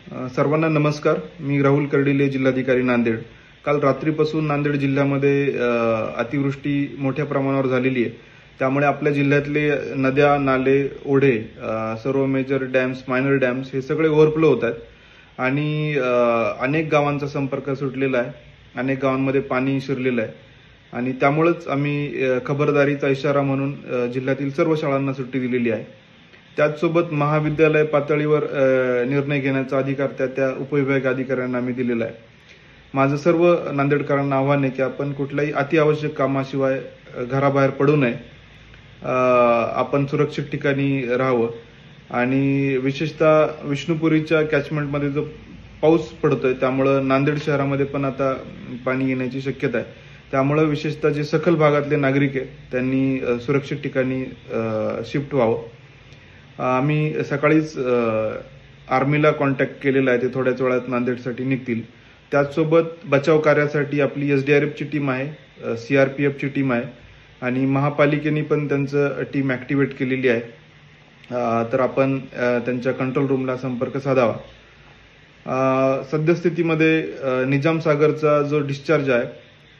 सर्वांना नमस्कार। मी राहुल कर्डिले, जिल्हाधिकारी नांदेड। काल रात्रीपासून नांदेड जिल्ह्यामध्ये अतिवृष्टी मोठ्या प्रमाणावर झालेली आहे। त्यामुळे आपल्या जिल्ह्यातले नद्या, नाले, ओढे, सर्व मेजर डॅम्स, मायनर डॅम्स हे सगळे ओव्हरफ्लो होत आहेत आणि अनेक गावांचा संपर्क सुटलेला आहे। अनेक गावांमध्ये पाणी शिरलेलं आहे आणि त्यामुळेच आम्ही खबरदारीचा इशारा म्हणून जिल्ह्यातील सर्व शाळांना सुट्टी दिलेली आहे। त्याचसोबत महाविद्यालय पातळीवर निर्णय घेण्याचा अधिकार त्या उपविभागीय अधिकाऱ्यांना आम्ही दिलेला आहे। माझं सर्व नांदेडकरांना आव्हान आहे की आपण कुठल्याही अतिआवश्यक कामाशिवाय घराबाहेर पडू नये। आपण सुरक्षित ठिकाणी राहावं आणि विशेषतः विष्णुपुरीच्या कॅचमेंटमध्ये जो पाऊस पडतोय त्यामुळे नांदेड शहरामध्ये पण आता पाणी येण्याची शक्यता आहे। त्यामुळे विशेषतः जे सखल भागातले नागरिक आहेत त्यांनी सुरक्षित ठिकाणी शिफ्ट व्हावं। आम्ही सकाळीच आर्मीला कॉन्टॅक्ट केलेला आहे, ते थोड्याच वेळात नांदेडसाठी निघतील। त्याचसोबत बचाव कार्यासाठी आपली एसडीआरएफची टीम आहे, सीआरपीएफची टीम आहे आणि महापालिकेने पण त्यांचं टीम ऍक्टिव्हेट केलेली आहे। तर आपण त्यांच्या कंट्रोल रूमला संपर्क साधावा। सद्यस्थितीमध्ये निजाम सागरचा जो डिस्चार्ज आहे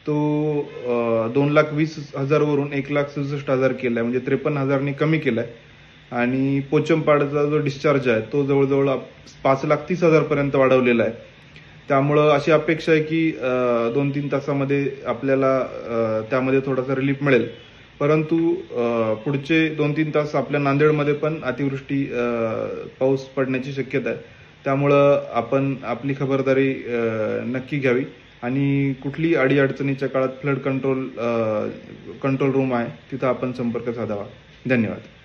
तो 2,20,000 वरून 1,67,000 केलाय, म्हणजे 53,000 कमी केलाय आणि पोचमपाडचा जो डिस्चार्ज आहे तो जवळजवळ 5,30,000 पर्यंत वाढवलेला आहे। त्यामुळे अशी अपेक्षा आहे की 2-3 तासामध्ये आपल्याला त्यामध्ये थोडासा रिलीफ मिळेल। परंतु पुढचे 2-3 तास आपल्या नांदेडमध्ये पण अतिवृष्टी पाऊस पडण्याची शक्यता आहे। त्यामुळे आपण आपली खबरदारी नक्की घ्यावी आणि कुठली अडीअडचणीच्या काळात फ्लड कंट्रोल रूम आहे तिथं आपण संपर्क साधावा। धन्यवाद।